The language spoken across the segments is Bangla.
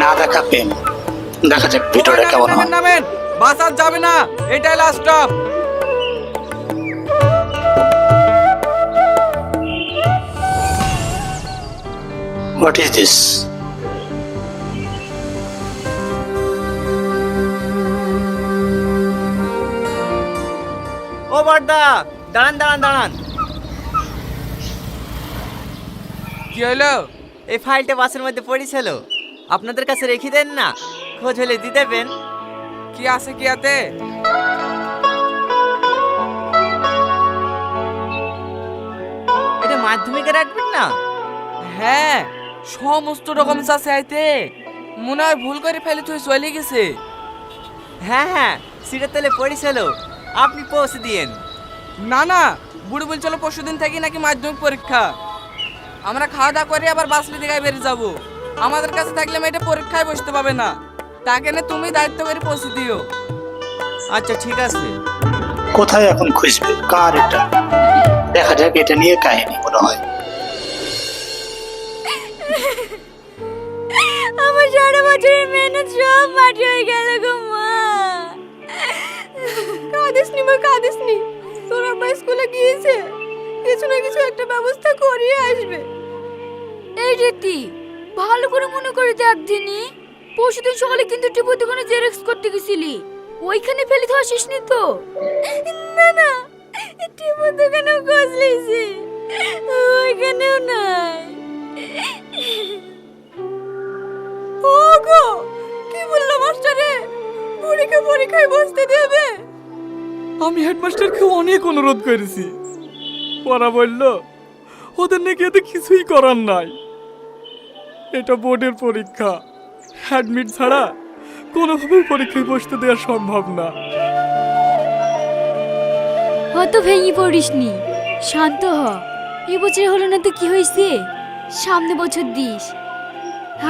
না দেখা প্রেম। দেখা যাক ভিডিওটা কেমন হয়। নামেন, বাস আর যাবে না, এটাই last stop. What is this? ও বড়দা, দাঁড়ান দাঁড়ান দাঁড়ান। কি হলো? এই ফাইলটা বাসের মধ্যে পড়েছিল, আপনাদের কাছে রেখে দেন না, খোঁজ হলে দিয়ে দেবেন। কি আছে কি আতে? এটা মাধ্যমিকের অ্যাডমিট না? হ্যাঁ, সমস্ত ডকুমেন্টস আছে আইতে। মনে হয় ভুল করে ফেলে তুই চলে গেছে। হ্যাঁ হ্যাঁ, সিটের তলে পড়েছিল, আপনি পৌঁছে দিয়েন। না না, বুড়ি বলছিল পরশুদিন থেকে নাকি মাধ্যমিক পরীক্ষা। আমরা খাওয়া দাওয়া করে আবার বাসলি দিকে বেরিয়ে যাব। আমাদের কাছে থাকলে মেয়েটা পরীক্ষায় বসতে পাবে না। তাকে না তুমি দায়িত্ব করে পৌঁছে দিও। আচ্ছা ঠিক আছে। কোথায় এখন খুঁজবে? কার এটা? দেখা যাক, এটা নিয়ে কাহিনী মনে হয়। আমার সারা বছরের মেহনত সব মাটি হয়ে গেল গো মা। কাঁদিস নি মা, কাঁদিস নি। তোর আব্বা স্কুলে গিয়েছে, কিছু না কিছু একটা ব্যবস্থা করিয়ে আসবে। এই রীতি, ভালো করে মনে করে দেখ দিনি। পরশুদিন সকালে কিন্তু টিপুর দোকানে জেরক্স করতে গেছিলি, ওইখানে ফেলে তো আসিস নি তো? না না, টিপুর দোকানেও খোঁজ লিয়েছি, ওইখানেও নাই। ওগো, কি বললো মাস্টারে? পরীক্ষায় বসতে দেবে? আমি হেডমাস্টারকে অনেক অনুরোধ করেছি, ওরা বলল ওদের নাকি এতে কিছুই করার নাই। এটা বোর্ডের পরীক্ষা, অ্যাডমিট ছাড়া কোনোভাবেই পরীক্ষায় বসতে দেওয়া সম্ভব না। অত ভেঙে পড়িসনি, শান্ত হ। এবছর হলো না তো কি হয়েছে, সামনে বছর দিস।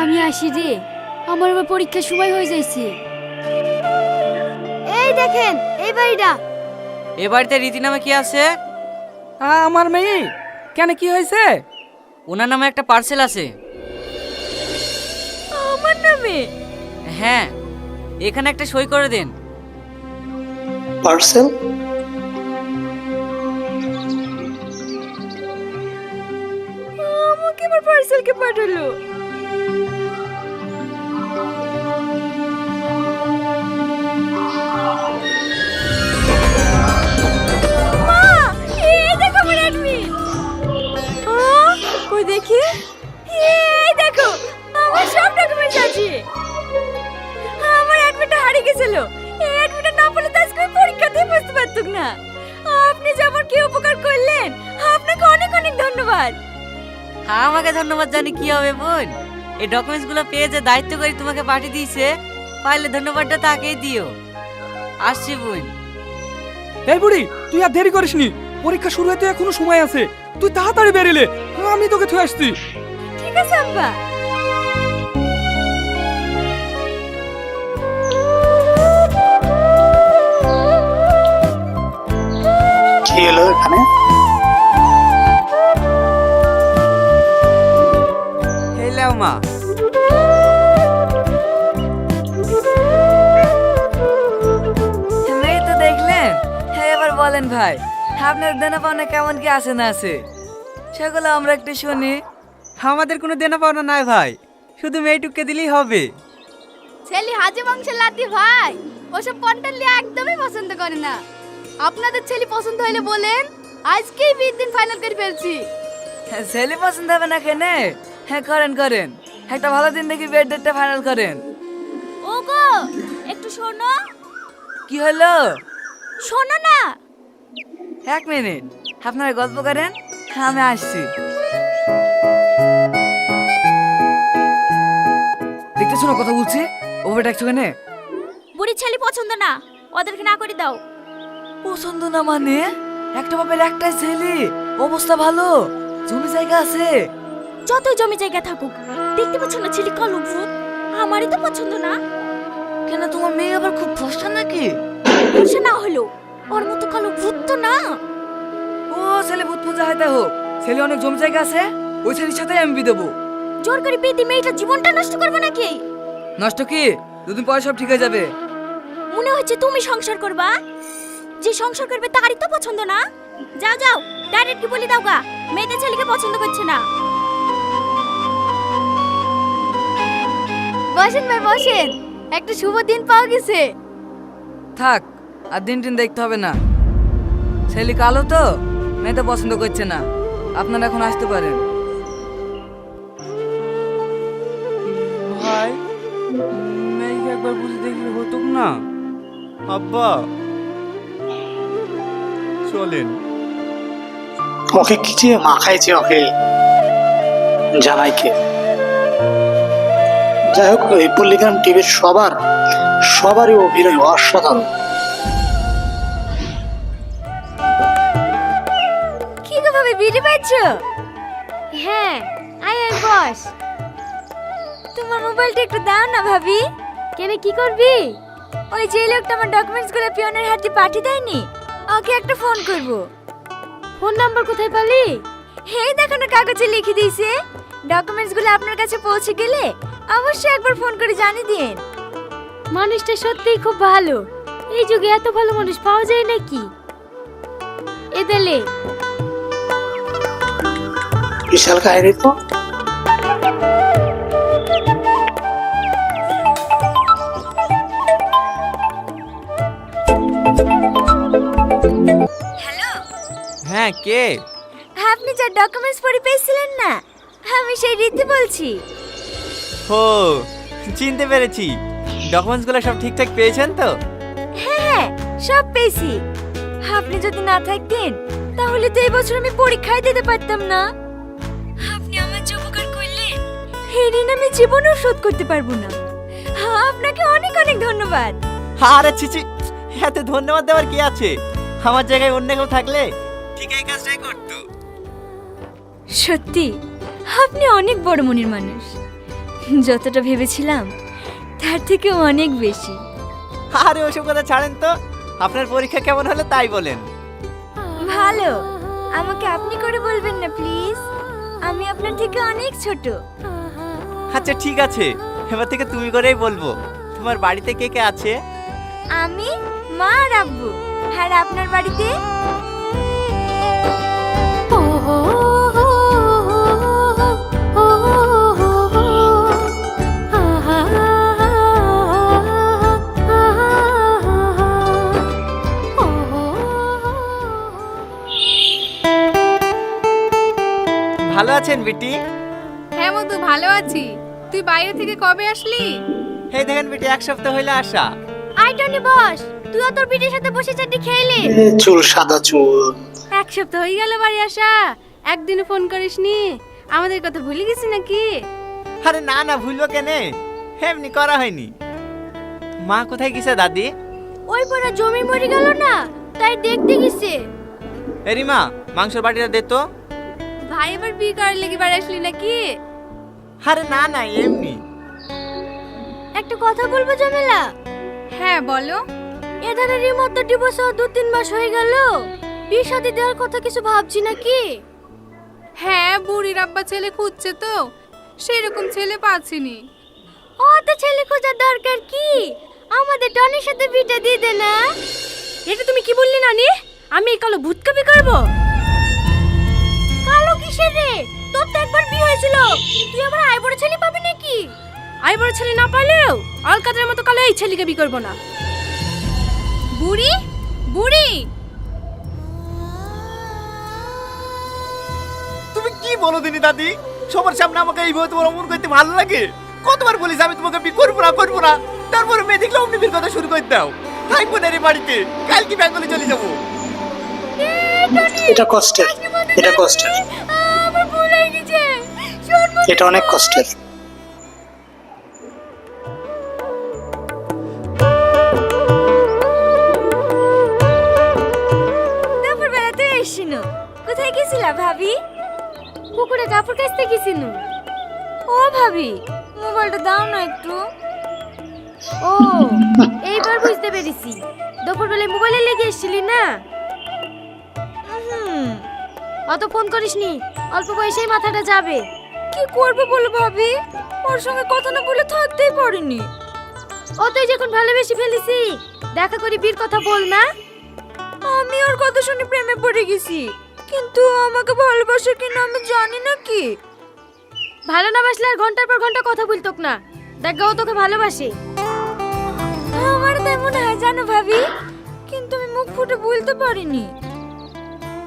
আমি আসি রে, আমার আবার পরীক্ষার সময় হয়ে যাইছে। এই দেখেন, এই বাড়িটা। এ বাড়িতে রীতি নামে কি আছে? আমার মেয়ে কেন, কি হয়েছে? ওনার নামে একটা পার্সেল আছে। আমার নামে? হ্যাঁ, এখানে একটা সই করে দেন। পার্সেল? আমাকে আমার পার্সেলকে পাঠালো। মা, এই দেখো আমার অ্যাডমিট। কই দেখি। এই দেখো, আমার সব ডকুমেন্টস আছে। আমার অ্যাডমিটটা হারিয়ে গেছিল, এই অ্যাডমিটটা না পেলে তো আজকে আমি পরীক্ষাতেই বসতে পারতাম না। আপনি যে আমার কি উপকার করলেন, আপনাকে অনেক অনেক ধন্যবাদ। আমাকে ধন্যবাদ জানি কি হবে বোন? এই ডকুমেন্টস গুলো পেয়ে যে দায়িত্ব করে তোমাকে পাঠিয়ে দিয়েছে, পাইলে ধন্যবাদটা তাকেই দিও। আসছি বোন। এই বুড়ি, তুই আর দেরি করিসনি, পরীক্ষা শুরু হতে এখনো সময় আছে। তুই তাড়াতাড়ি বেরিলে, আমি তোকে থুয়ে আসছি। ঠিক আছে আব্বা। কি এলো এখানে? হেলাও মা। মেয়ে তো দেখলেন, এবার বলেন ভাই, আপনার দেনা পাওনা কেমন কি আছে না আছে, সেগুলো আমরা একটু শুনি। আমাদের কোনো দেনা পাওনা নাই ভাই, শুধু মেয়েটুককে দিলেই হবে। ছেলে হাজে বংশের লাতি ভাই, ওসব কন্টালি একদমই পছন্দ করে না। আপনাদের ছেলে পছন্দ হলে বলেন, আজকেই বিয়ের দিন ফাইনাল করে ফেলছি। ছেলে পছন্দ হবে না কেনে? হ্যাঁ করেন করেন, একটা ভালো দিন দেখি বিয়ের ডেটটা ফাইনাল করেন। ওগো, একটু শোনো। কি হলো? শোনো না। 1 মিনিট, আপনারা গল্প করেন, আমি আসছি। দেখতে শোনো কথা বলছি, ওভাবে ডাকছো কেনে? বুড়ি ছেলে পছন্দ না, ওদেরকে না করে দাও। পছন্দ না মানে? একটা বাপের একটাই ছেলে, অবস্থা ভালো, জমি জায়গা আছে। যত জমি জায়গা থাকুক, দেখতে পাচ্ছ না ছেলে কালো ভূত, আমারই তো পছন্দ না। কেন, তোমার মেয়ে আবার খুব ফর্সা নাকি? ফর্সা না হলো, ওর মতো কালো ভূত তো না। ও ছেলে ভূত পূজা হইতে হোক, ছেলে অনেক জমি জায়গা আছে, ওই ছেলের সাথে আমি বিয়ে দেবো। জোর করে বিয়ে দিয়ে মেয়েটার জীবনটা নষ্ট করবো নাকি? নষ্ট কি? দুদিন পরে সব ঠিক হয়ে যাবে। মনে হচ্ছে তুমি সংসার করবা। যে সংসার করবে তারই তো পছন্দ না। যাও যাও, ডাইরেক্ট কি বলি দাও গা, মেয়েদের ছেলেকে পছন্দ করছে না। বসেন ভাই বসেন, একটা শুভ দিন পাওয়া গেছে। থাক, আর দিন দেখতে হবে না। ছেলে কালো তো, মেয়েটা পছন্দ করছে না। আপনারা এখন আসতে পারেন। ভাই মেয়েকে একবার বুঝে দেখলে হতো না? আব্বা চলেন। ওকে কি যে মাখাইছে ওকে জামাইকে। যাই হোক, এই পল্লিগ্রাম টিভির সবারই অভিনয় অসাধারণ। কি গো ভাবি, বিড়ি পাইছো? হ্যাঁ, আয় আয় বস। তোমার মোবাইলটা একটু দাও না ভাবি। কেন, কি করবি? ওই যে লোকটা আমার ডকুমেন্টস গুলো পিয়নের হাতে পাঠিয়ে দেয়নি, ওকে একটা ফোন করব। ফোন নাম্বার কোথায় পেলি? এই দেখো না, কাগজে লিখে দিয়েছে। ডকুমেন্টস গুলো আপনার কাছে পৌঁছে গেলে অবশ্যই একবার ফোন করে জানিয়ে দিন। মানুষটা সত্যিই খুব ভালো। এই যুগে এত ভালো মানুষ পাওয়া যায় নাকি? এদেলে বিশাল কাহিনী তো। হ্যালো, হ্যাঁ কে? আপনি যে ডকুমেন্টস পড়ে পেয়েছিলেন না, আমি সেই রীতি বলছি। ও, চিনতে পেরেছি। ডকুমেন্টসগুলো সব ঠিকঠাক পেয়েছেন তো? হ্যাঁ, সব পেয়েছি। আপনি যদি না থাকতেন তাহলে তো এই বছর আমি পরীক্ষায় দিতে পারতাম না। আপনি আমার যে উপকার করলেন, এই ঋণ আমি জীবনেও শোধ করতে পারবো না। আপনাকে অনেক অনেক ধন্যবাদ। আরে চিচি, এত ধন্যবাদ দেওয়ার কি আছে? আমার জায়গায় অন্য কেউ থাকলে ঠিক এই কাজটাই করতো। সত্যি আপনি অনেক বড় মনের মানুষ। যতটা ভেবেছিলাম তার থেকে অনেক বেশি। আরে ওসব কথা ছাড়েন তো। আপনার পরীক্ষা কেমন হলো তাই বলেন। ভালো। আমাকে আপনি করে বলবেন না প্লিজ, আমি আপনার থেকে অনেক ছোট। আচ্ছা ঠিক আছে, এবার থেকে তুমি করেই বলবো। তোমার বাড়িতে কে কে আছে? আমি, মা আর আব্বু। আর আপনার বাড়িতে? ভালো আছেন বেটি? হ্যাঁ মধু, ভালো আছি। তুই বাইরে থেকে কবে আসলি? এই দেখেন বেটি, এক সপ্তাহ হইলো আসা। আই টনি বস, তুইও তোর পিঠের সাথে বসে চাটি খেলে। চুল সাদা চুল। এক সপ্তাহ হয়ে গেল বাড়ি আসা, একদিনও ফোন করিসনি। আমাদের কথা ভুলে গেছি নাকি? আরে না না, ভুলবো কেনে, এমনি করা হয়নি। মা কোথায় গেছে দাদি? ওই পরে জমি মরে গেল না, তাই দেখতে গেছে। এরি মা, মাংসের বাটিটা দে তো। ভাই এবার বিয়ে করার লেগে বাড়ি আসলি নাকি? আরে না না, এমনি। একটা কথা বলবো জমেলা? হ্যাঁ বলো। এধারে রিমোট ডিভোর্স 2-3 মাস হয়ে গেল, বিয়ে শাদী দেওয়ার কথা কিছু ভাবছি নাকি? হ্যাঁ, বুড়ির আব্বা ছেলে খুঁজছে তো, সেরকম ছেলে পাচ্ছিনি। ও তো ছেলে খোঁজার দরকার কি? আমাদের টনির সাথে বিটা দিয়ে দে না। এটা তুমি কি বললি নানি? আমি এই কালো ভূত কবি করব? কালো কিসের রে? তোর তো একবার বিয়ে হয়েছিল, তুই আবার আই বড় ছেলে পাবি নাকি? আই বড় ছেলে না পাইলেও অলকাদের মতো কালো এই ছেলেকে বিয়ে করব না। বুড়ি বুড়ি, তুমি কি বলো দিনি দাদি? সবার সামনে আমাকে এইভাবে তোমার অমন করতে ভালো লাগে? কতবার বলিস আমি তোমাকে বিয়ে করবো না, তারপরে মেয়ে দেখলে অমনি বিয়ের কথা শুরু করে দাও। থাকবো না রে বাড়িতে, কালকে বেঙ্গলে চলে যাবো। এটা কষ্টের, এটা কষ্টের, আমার ভুল হয়ে গেছে। এটা অনেক কষ্টের। দুপুর বেলা তুই এসছিনু, কোথায় গেছিলা ভাবি? পুকুরে কাপড় কাচতে গেছিনু। ও ভাবি, মোবাইলটা দাও না একটু। ও, এইবার বুঝতে পেরেছি, দুপুর বেলায় মোবাইলে লেগে এসেছিলি না? অত ফোন করিসনি, অল্প বয়সেই মাথাটা যাবে। কি করব বলো ভাবি, ওর সঙ্গে কথা না বলে থাকতেই পারিনি। ও তুই যখন ভালোবেসে ফেলেছি, দেখা করি বীর কথা বল না। আমি ওর কথা শুনে প্রেমে পড়ে গেছি, কিন্তু আমাকে ভালোবাসে কিনা আমি জানি না। কি ভালো না বাসলে আর ঘন্টার পর ঘন্টা কথা বলতো না। দেখ ও তোকে ভালোবাসে। আমার তেমন হয় জানো ভাবি, কিন্তু আমি মুখ ফুটে বলতে পারিনি।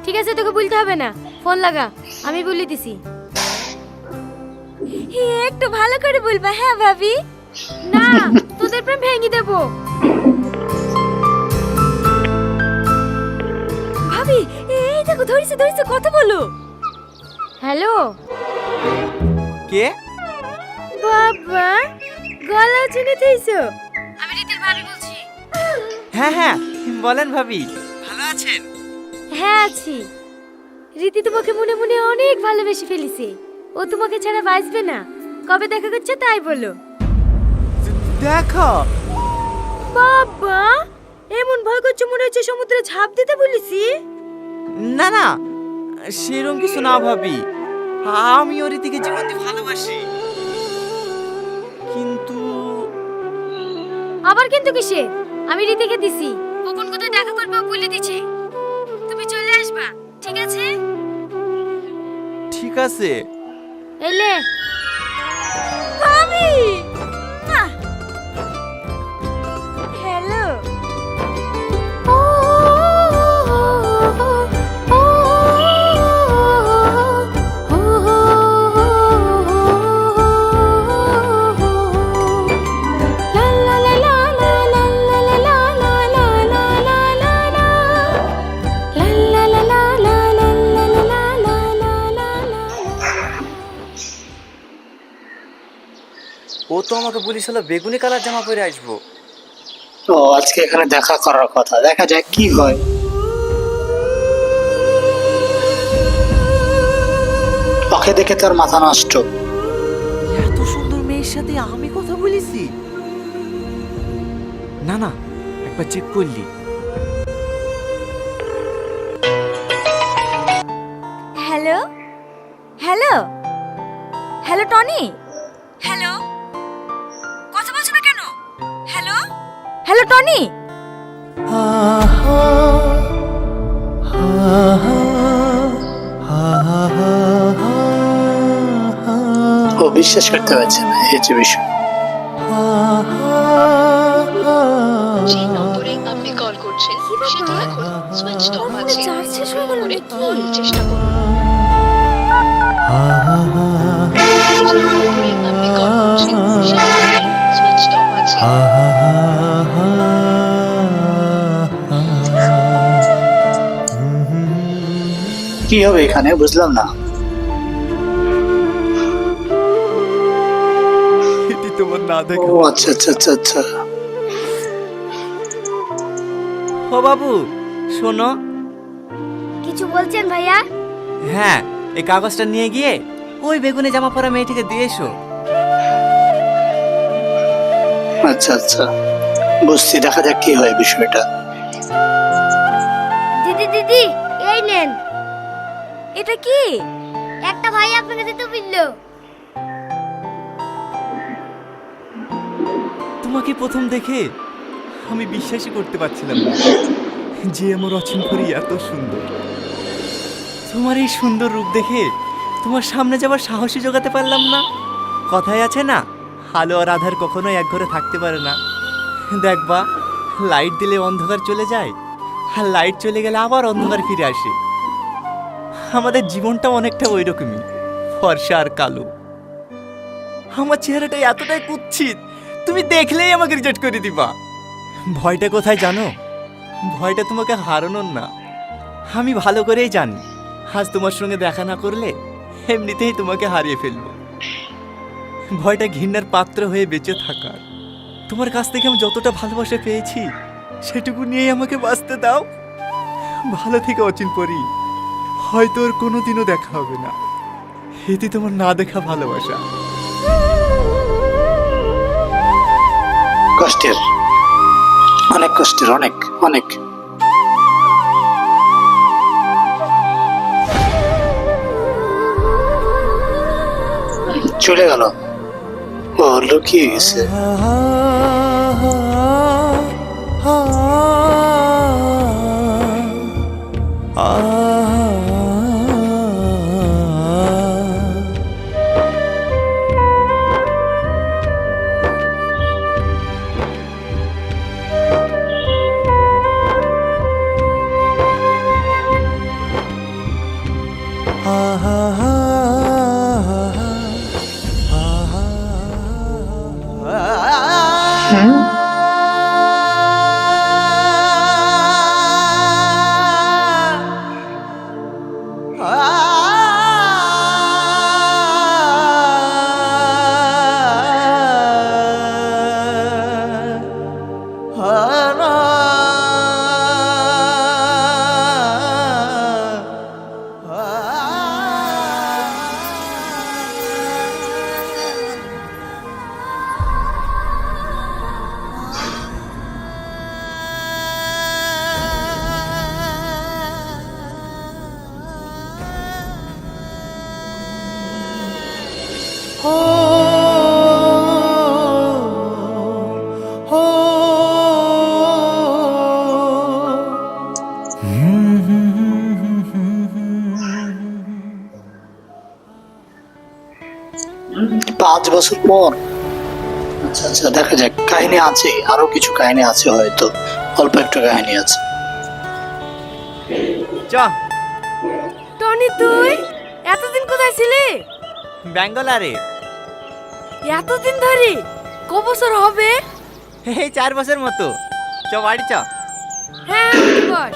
ঠিক আছে, তোকে বলতে হবে না, ফোন লাগা, আমি বলে দিছি। একটু ভালো করে বলবা। হ্যাঁ ভাবি, না তোদের প্রেম ভেঙে দেব। ভাবি এই দেখো, ধরেছে ধরেছে, কথা বলো। হ্যালো, কে? বাবা গলা চিনে দিয়েছো? আমি রীতির ভাবি বলছি। হ্যাঁ হ্যাঁ, বলেন ভাবি, ভালো আছেন? হ্যাঁ আছি। রীতি তোমাকে মনে মনে অনেক ভালোবেসে ফেলেছে। ও তোমাকে ছাড়া বাঁচবে না। কবে দেখা করছে তাই বলো। দেখো বাবা এমন ভয় করছে মনে হচ্ছে সমুদ্রে ঝাঁপ দিতে বলেছি। না না, সেরকম কিছু না ভাবি, আমি ওর দিকে জীবন দিয়ে ভালোবাসি। কিন্তু আবার কিন্তু কিসে? আমি রীতিকে দিছি, ও কোন কোথায় দেখা করবে ও বলে দিছে। তুমি চলে আসবা, ঠিক আছে? ঠিক আছে। এলে ভাবি। হ্যালো, ও তো আমাকে বলেছিল বেগুনি কালার জামা পরে আসবো। ও আজকে এখানে দেখা করার কথা, দেখা যাক কি হয়। ওকে দেখে তোর মাথা নষ্ট। এত সুন্দর মেয়ের সাথে আমি কথা বলেছি? না না, একবার চেক করলি। Hello hello hello Tony. Hello, কথা বলছো না কেন? Hello hello Tony. ও বিশ্বাস করতে পারছে না, এই যে বিষয়। যে নম্বরে আপনি কল করছেন সেটি এখন সুইচ অফ আছে। চার্জ শেষ হয়ে গেল করে নাকি? পরে চেষ্টা করুন। যে নম্বরে আপনি কল করছেন সেটি সুইচ অফ আছে। কি হবে এখানে বুঝলাম না। এটি তোমার না ও দেখো। আচ্ছা আচ্ছা আচ্ছা আচ্ছা। ও বাবু শোনো। কিছু বলছেন ভাইয়া? হ্যাঁ, এই কাগজটা নিয়ে গিয়ে ওই বেগুনি জামা পরা মেয়েটিকে দিয়ে এসো। আচ্ছা আচ্ছা, বুঝছি, দেখা যাক কি হয় বিষয়টা। দিদি দিদি এই নেন। এটা কি? একটা ভাই আপনাকে দিতে বললো। তোমাকে প্রথম দেখে আমি বিশ্বাসই করতে পারছিলাম না যে আমার অচিনপুরি এত সুন্দর। তোমার এই সুন্দর রূপ দেখে তোমার সামনে যাবার সাহসী জোগাতে পারলাম না। কথায় আছে না, আলো আর আধার কখনোই এক ঘরে থাকতে পারে না। দেখবা, লাইট দিলে অন্ধকার চলে যায়, আর লাইট চলে গেলে আবার অন্ধকার ফিরে আসে। আমাদের জীবনটা অনেকটা ওই রকমই, ফর্সা আর কালো। আমার চেহারাটা এতটাই কুৎসিত, তুমি দেখলেই আমাকে রিজেক্ট করে দিবা। ভয়টা কোথায় জানো? ভয়টা তোমাকে হারানোর না। আমি ভালো করেই জানি আজ তোমার সঙ্গে দেখা না করলে এমনিতেই তোমাকে হারিয়ে ফেলবো। ভয়টা ঘৃণার পাত্র হয়ে বেঁচে থাকার। তোমার কাছ থেকে আমি যতটা ভালোবাসা পেয়েছি সেটুকু নিয়েই আমাকে বাঁচতে দাও। ভালো থেকে অচিন পরি, হয়তো ওর কোনোদিনও দেখা হবে না। এটি তোমার না দেখা ভালোবাসা। কষ্টের, অনেক কষ্টের, অনেক অনেক। চলে গেল, ও লুকিয়ে গেছে। পাঁচ বছর পর, আচ্ছা আচ্ছা, দেখা যাক। কাহিনী আছে, আরো কিছু কাহিনী আছে, হয়তো অল্প একটু কাহিনী আছে। চ টনি তুই এতদিন কোথায় ছিলি? ব্যাঙ্গালোরে। এতদিন ধরে ক বছর হবে? এই 4 বছর মতো। চ বাড়ি চ। হ্যাঁ বস।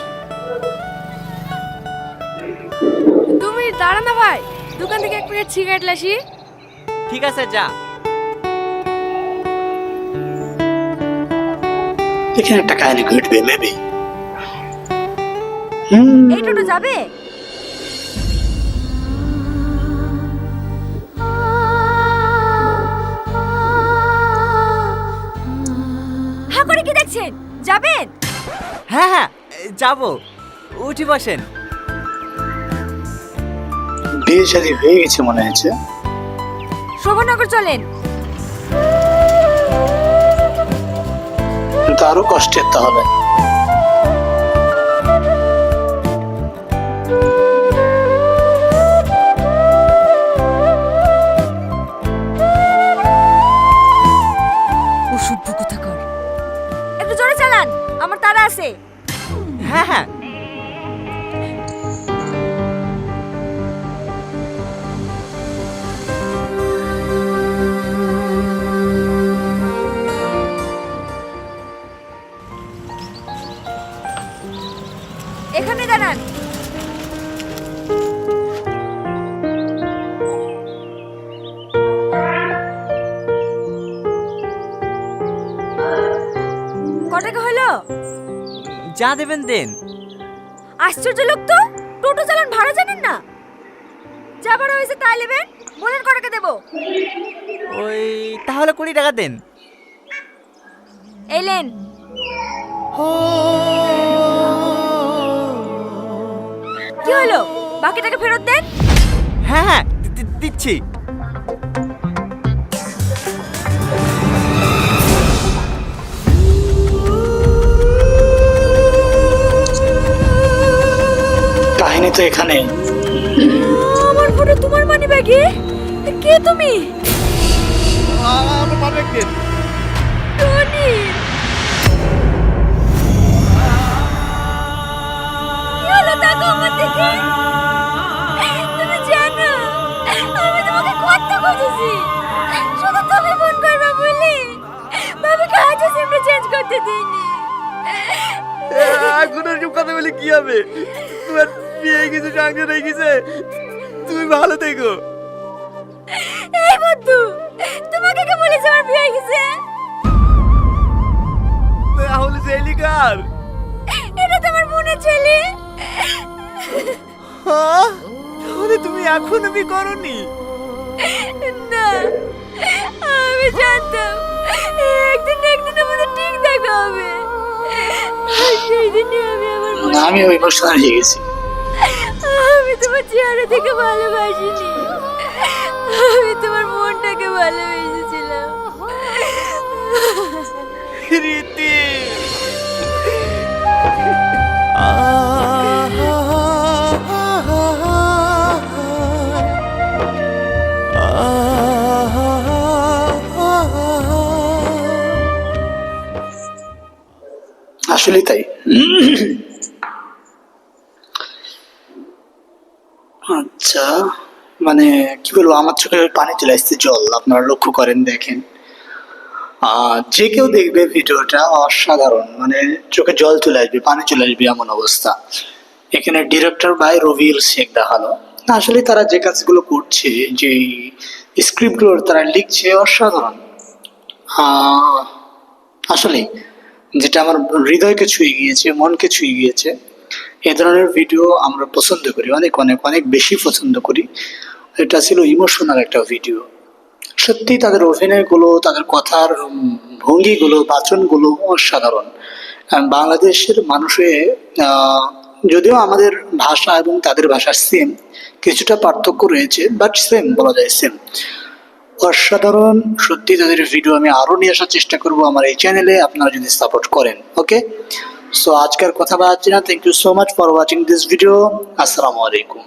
তুমি দাঁড়া না ভাই, দোকান থেকে এক প্যাকেট সিগারেট লাসি। ঠিক আছে যা। এখানে একটা কাহিনী ঘটবে মেবি। এই টোটো যাবে? হ্যাঁ করে কি দেখছেন, যাবেন? হ্যাঁ হ্যাঁ যাবো, উঠি বসেন। বিয়ে শাদী হয়ে গেছে মনে হচ্ছে। শোভনগর চলেন। কিন্তু আরো কষ্টের তাহলে। অসভ্য কোথাকার। একটু জোরে চালান, আমার তাড়া আছে। হ্যাঁ হ্যাঁ। এখানে দাঁড়ান। ক টাকা হলো? যা দেবেন দেন। আশ্চর্য লোক তো, টোটো চালান ভাড়া জানেন না? যা ভাড়া হয়েছে তাই নেবেন, বলেন ক টাকা দেবো। ওই তাহলে 20 টাকা দেন। এলেন। কি হলো, বাকি টাকা ফেরত দেন। হ্যাঁ হ্যাঁ দিচ্ছি। কাহিনী তো এখানে। আমার ফটো তোমার মানি ব্যাগে? কে তুমি? আমার পারবে কে? টনি। কি হলো, তাকাও আমার দিকে। তুমি জানো আমি তোমাকে কত খুঁজেছি, শুধু তুমি ফোন করবে বলি ভাবিকে আজও সিমটা চেঞ্জ করতে দিইনি। এখন আর সব কথা বলে কি হবে? তোমার বিয়ে কিছু সংসার হয়ে গেছে, তুমি ভালো থেকো। এই বন্ধু, তোমাকে কে বলেছে আমার বিয়ে হয়ে গেছে? তাহলে সেলিকার এটা তোমার মনে ছেলে। তাহলে তুমি এখনো বি করনি? না, আমি জানতাম একদিন না একদিন আমাদের ঠিক দেখা হবে। সেই দিনে আমি আমার আমি ইমোশনাল হয়ে গেছি। আমি তোমার চেহারা থেকে ভালোবাসিনি, আমি তোমার মনটা তাকে ভালোবেসেছিলাম। রীতি আসলে তাই। আচ্ছা, মানে কি বলবো, আমার চোখে পানি চলে আসছে, জল। আপনারা লক্ষ্য করেন, দেখেন, যে কেউ দেখবে ভিডিওটা অসাধারণ, মানে চোখে জল চলে আসবে, পানি চলে আসবে, এমন অবস্থা। এখানে ডিরেক্টর বাই রবিউল শেখ দেখালো। আসলে তারা যে কাজগুলো করছে, যে স্ক্রিপ্টগুলো তারা লিখছে, অসাধারণ। আসলে যেটা আমার হৃদয়কে ছুঁয়ে গিয়েছে, মনকে ছুঁয়ে গিয়েছে। এ ধরনের ভিডিও আমরা পছন্দ করি, অনেক অনেক অনেক বেশি পছন্দ করি। এটা ছিল ইমোশনাল একটা ভিডিও। সত্যি তাদের অভিনয়গুলো, তাদের কথার ভঙ্গিগুলো, বাচনগুলো অসাধারণ। বাংলাদেশের মানুষে যদিও আমাদের ভাষা এবং তাদের ভাষা সেম, কিছুটা পার্থক্য রয়েছে, বাট সেম বলা যায়, সেম। অসাধারণ সত্যি। তাদের ভিডিও আমি আরো নিয়ে আসার চেষ্টা করব আমার এই চ্যানেলে, আপনারা যদি সাপোর্ট করেন। ওকে, সো আজকের কথা বাড়াচ্ছি না। Thank you so much for watching this video. আসসালামু আলাইকুম।